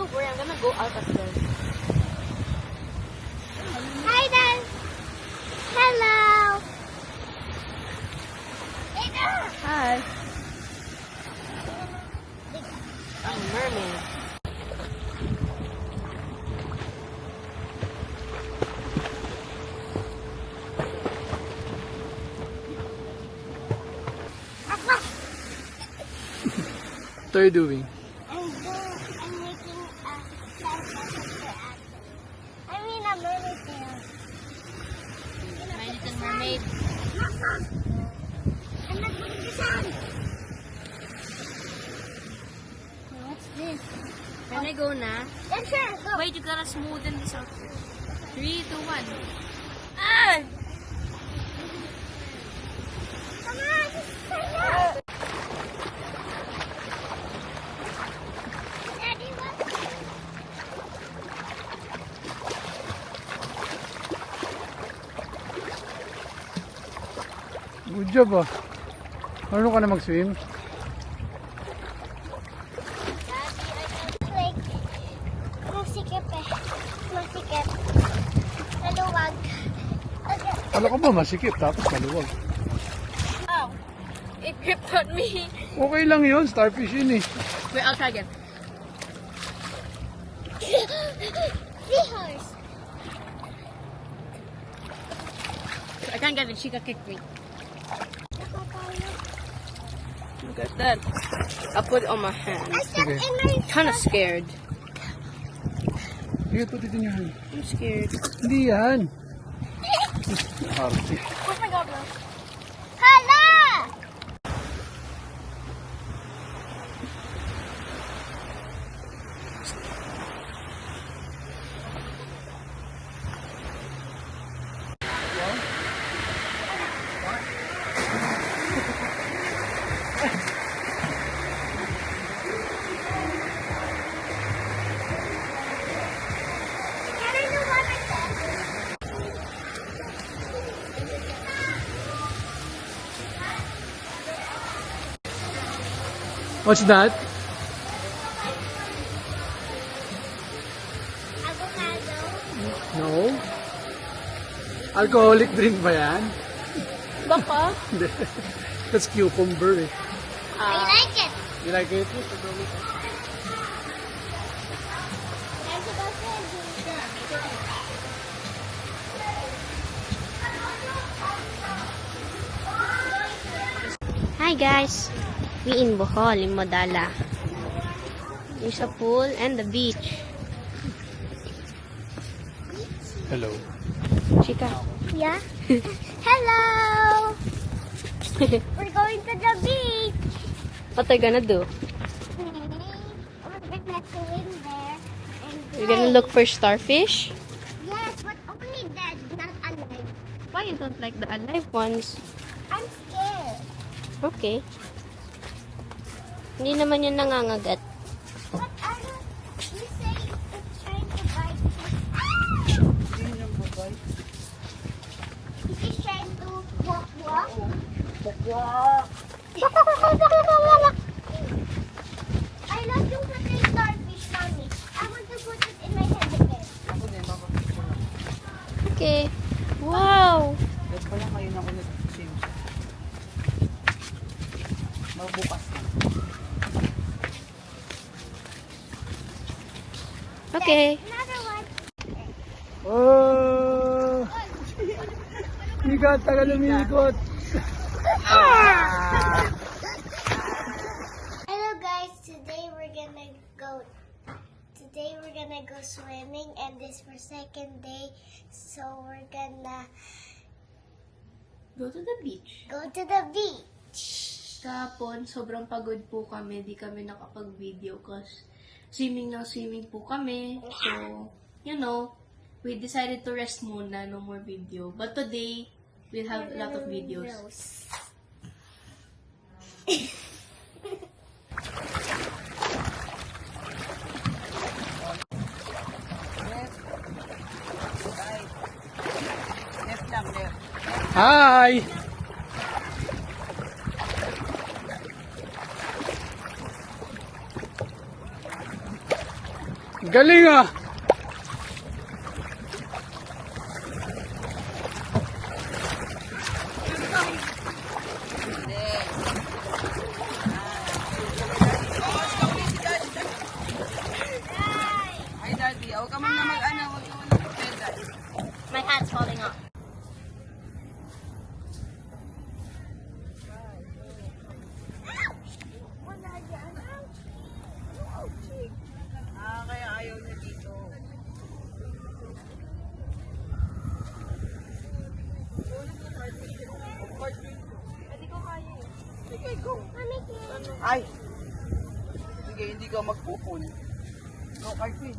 Don't worry, I'm gonna go out as well. Hi there. Hello. Hey there. Hi. I'm a mermaid. What are you doing? I'm making a sandcastle for Action. I mean a mermaid tail. My little mermaid. I'm not going to sand. What's this? Can I go na? Yeah, sure, go. Wait, you gotta smoothen this out. 3, 2, 1. Ah! Come on, just stand up. Daddy, what's this? Good job ah. Marunong ka na mag-swim? Like, masikip eh. Masikip. Maluwag. Okay. Kala ko ba masikip tapos maluwag? Ow! It gripped on me. Okay lang yun, starfish yun eh. Wait, I'll try again. Seahorse. I can't get it. She got kicked me. Look at that. I'll put it on my hand. I stuck Okay. in my Kind of scared. Sige, put it in your hand. I'm scared. Hindi yan. Arte. Oh my god, bro. Hala! Can I do one again? What's that? Avocado. No. Alcoholic drink ba yan? Baka? Hindi. That's cucumber eh. I like it. You like it? Hi guys, we in Bohol, in Modala. There's a pool and the beach. Hello. Chica. Yeah. Hello. We're going to the beach. What are you gonna do? We're gonna go in there and You're gonna look for starfish? Yes, but only dead, not alive. Why you don't like the alive ones? I'm scared. Okay. Hindi naman yan nangangagat. But I don't. You say it's trying to bite me. Is it trying to walk? I love yung little starfish, mommy. I want to put it in my hand again. Okay. Wow! Ba't pala kayo na ako nag-sim? Magbukas na. Okay. Another one. Oh! Ikat, tagal umiikot. Hello guys, today we're gonna go swimming and this for second day. So we're gonna Go to the beach. go to the beach. Kahapon, sobrang pagod po kami. Di kami nakapag-video kasi swimming po kami. So, you know, we decided to rest muna. No more video. But today, we'll have a lot of videos. Left lang, left. Hi! Galing ah! Ay, Daddy. Huwag ka muna mag-ano. Huwag ka muna mag-pedal. My hat's falling off. Kaya ayaw niya dito. Ay! Sige, hindi ka magpupun. Go, Carpin.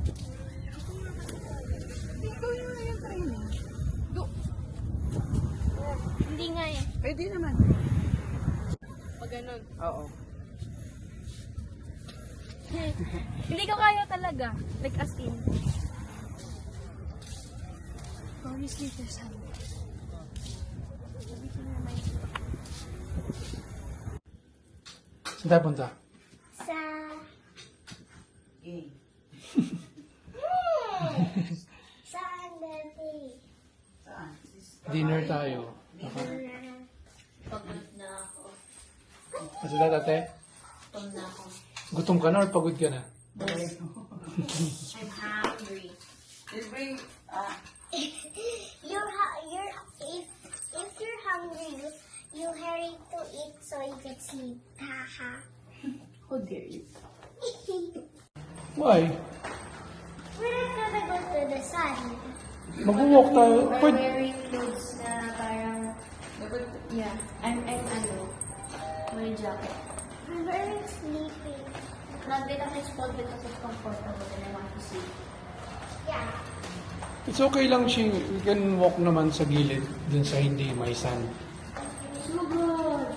Hindi ko yung training. Go. Hindi nga eh. Pwede naman. Pag ganun. Oo. Hindi ko kaya talaga. Like as in. Promise me for Sunday. Saan tayo punta? Sa... Okay. Saan, Daddy? Saan? Dinner tayo. Pagod na ako. Kasi dati, Pagod na ako. gutom ka na or pagod ka na? I'm hungry. Bring, If you're hungry, you hurry to eat so you can sleep. Haha. How dare you? Why? We're not gonna go to the sun. Mag-walk tayo. I'm Pwede. wearing clothes na parang, yeah, I'm ano, may jacket. I'm very sleepy. Not that I'm spoiled because it's comfortable and I want to sleep. Yeah. It's okay lang, Ching. We can walk naman sa gilid dun sa hindi may sun. So good!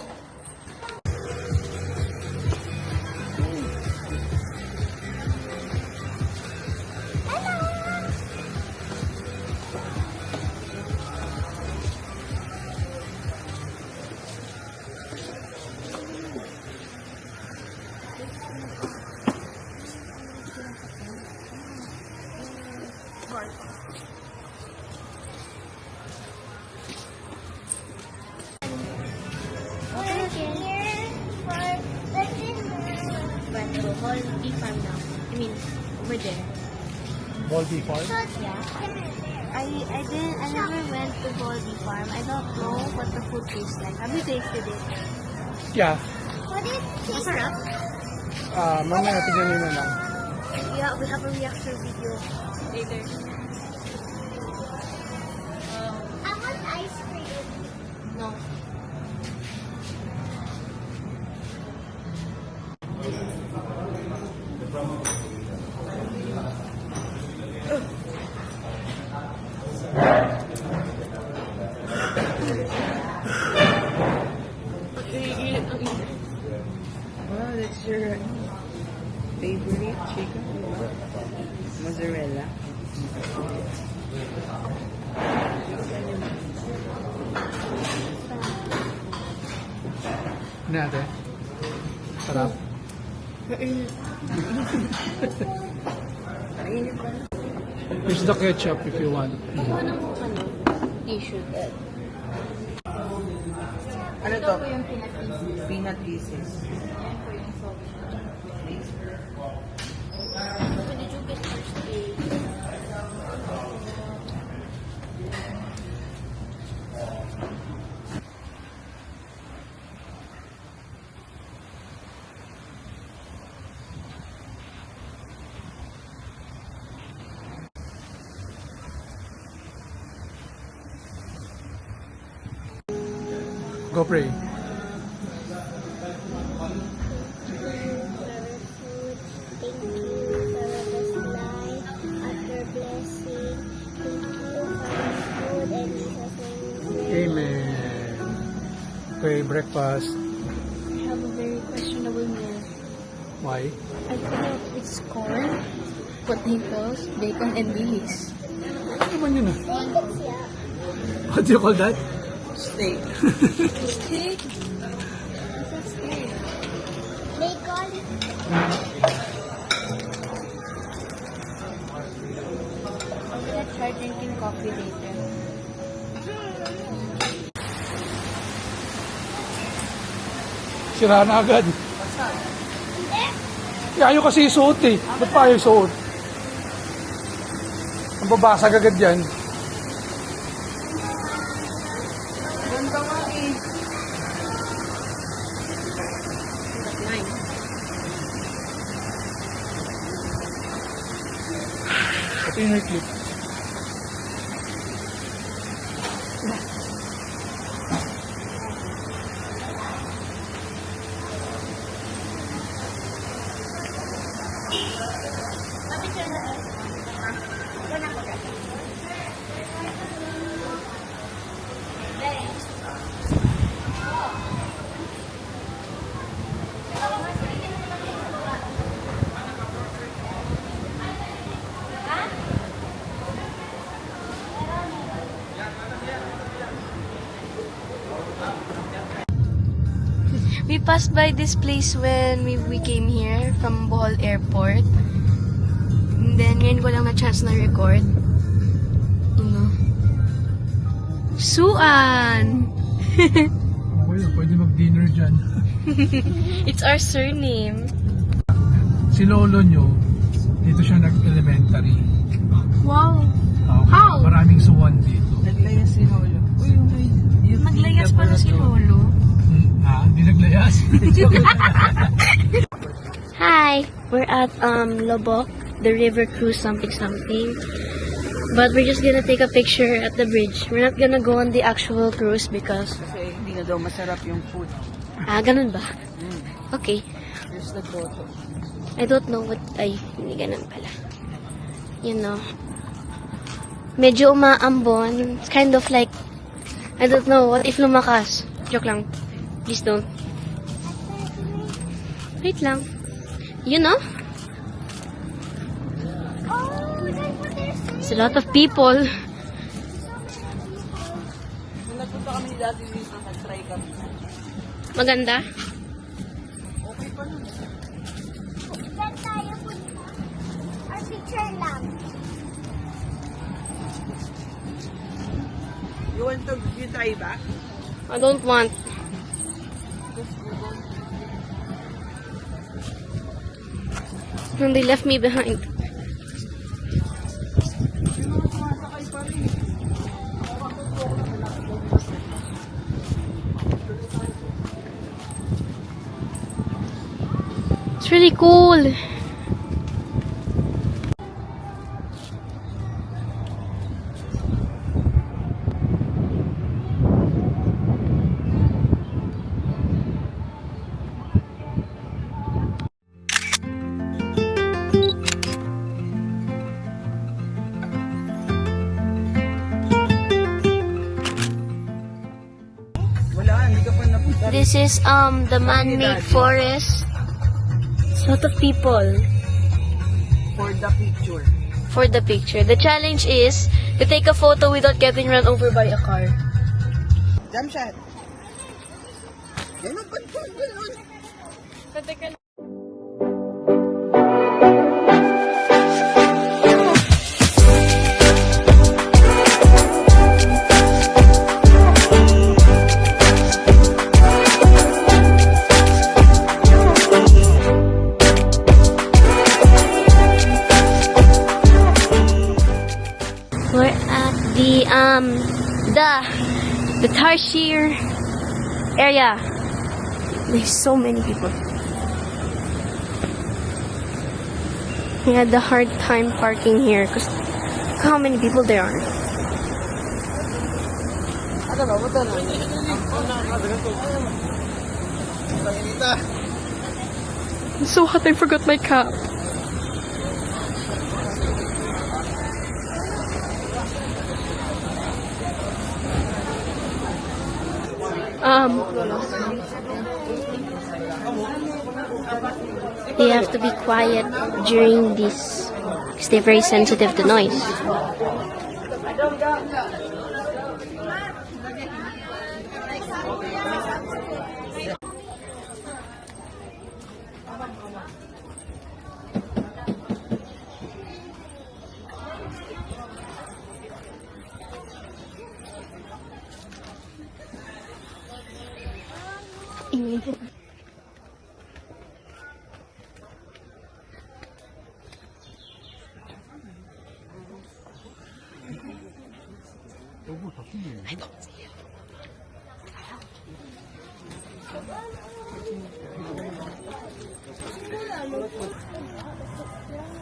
We're here for the dinner. But to whole bee farm now. I mean, over there. Volby Farm? I never went to Goldie Farm. I don't know what the food tastes like. Have you tasted it? Yeah. What is this? Masarap. Mamaya tignan na lang. Yeah, we have a reaction video later. I want ice cream. No. wow, that's your favorite chicken? Mozzarella. Ano natin? Sarap. Here's the ketchup if you want. Ako ng tissue. Ano to? Ito po yung pinatisi. Peanut pieces. Yan po yung soft. So did you get first aid? Go pray. Thank you for this life, after blessing. Thank you for food and Jesus' name. Amen. Okay, breakfast. I have a very questionable meal. Why? I think it's corn, potatoes, bacon, and beans. Ano naman yun ah? Bacon siya. What do you call that? Steak. Steak? Bacon. drinking coffee later. Sira na agad. Ayaw kasi isuot eh. Ba't pa ayaw isuot? Ang babasag agad yan. Ganda nga eh. Ito yung clip. We passed by this place when we came here from Bohol Airport. And then, ngayon ko lang na chance na record. Suan! Okay lang, pwede mag-dinner dyan. It's our surname. Si lolo nyo, dito siya nag-elementary. Wow! Okay. How? Maraming suwan dito. Naglayas si Lolo. Uy, Naglayas pa na si Lolo. Hindi naglayas. Hi! We're at Lobok, the river cruise something. But we're just gonna take a picture at the bridge. We're not gonna go on the actual cruise because... Kasi hindi na daw masarap yung food. ganun ba? Okay. Here's the grotto. I don't know what... Ay, hindi ganun pala. You know. Medyo umaambon. It's kind of like... I don't know. What if lumakas? Joke lang. Please don't. Wait lang. You know? There's a lot of people. Nung nagpunta kami dati dito, nag-try kami. Maganda? Okay pa nun. Saan tayo punta? Our picture lang. You want to try back? I don't want. And they left me behind. It's really cool. Wala, hindi ka pa napunta. This is the man-made forest. It's a lot of people For the picture. for the picture. The challenge is to take a photo without getting run over by a car. Jump shot. Ganun, ba't ba? Ganun. We're at the Tarshir area. There's so many people. We had a hard time parking here because how many people there are. Ano ba? Ba't ano? I'm so hot, I forgot my cap. They have to be quiet during this because they're very sensitive to noise.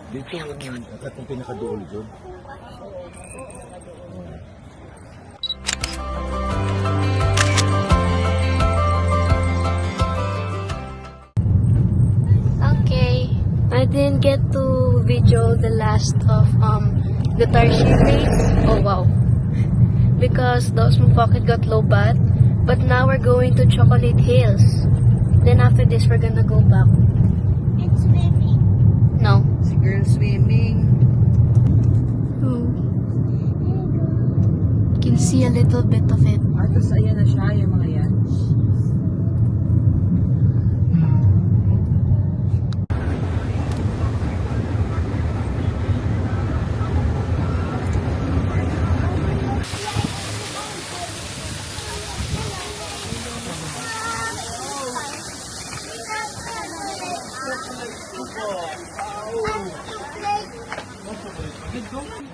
Dito yung akatong pinakaduol dyan. Okay, I didn't get to video the last of the Tarshir race. Oh wow. Because the Osmo Pocket got low bat. But now we're going to Chocolate Hills. Then after this we're gonna go back. It's swimming. No. Si girl swimming. You can see a little bit of it. Tapos ayan na siya, yung mga yan. Hindi ka huwag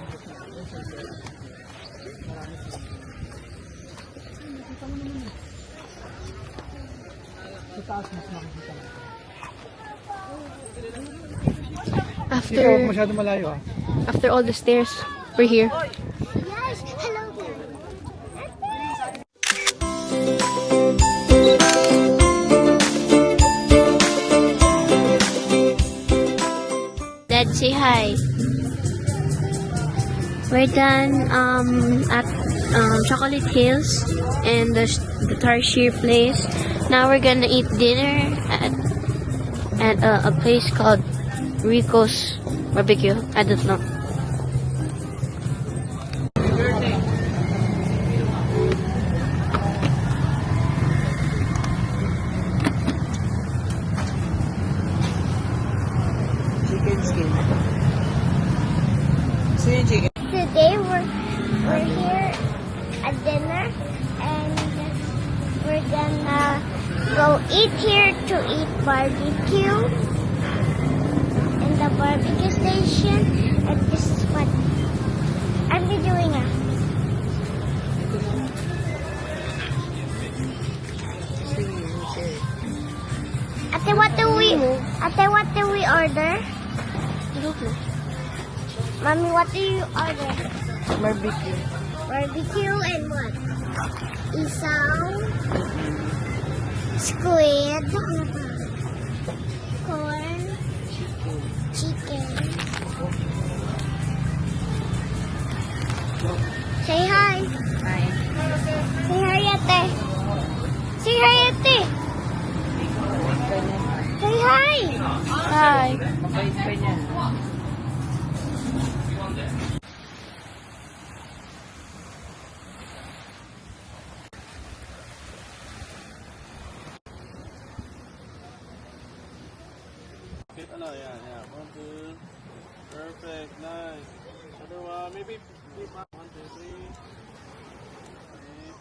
After masyado malayo ah. after all the stairs, we're here. Yes, hello there. Dad, say hi. We're done at Chocolate Hills and the Tarshir place. Now we're gonna eat dinner at a place called Rico's Barbecue. I don't know. Chicken skin. So yung chicken. Today we're here at dinner and we're gonna go eat here to eat barbecue in the barbecue station, and this is what I'm doing now. Ate, what do we order? Mommy, what do you order? Barbecue. Barbecue and what? Isaw, squid, corn, chicken. Say hi. Hi. Say hi, ate. Say hi, ate. Say hi. Hi. Mabait pa niya. Ano, yan, yan. 1, 2. Perfect, nice. Other one, maybe flip up. 1, 2, 3.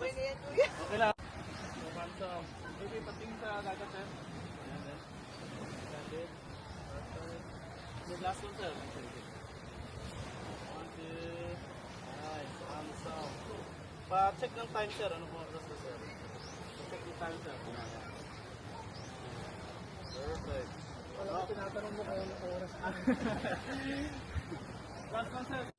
Okay lang. So, one down. Maybe pating sa dagat, sir. Ayan, then. Standard. Perfect. The last one, sir. 1, 2. Nice. Hands down. Pa-check ng time, sir. Ano po oras na, sir? Pa-check yung time, sir. Ayan, yan. Perfect. Wala ko tinatanong mo kung anong oras. Last one, sir.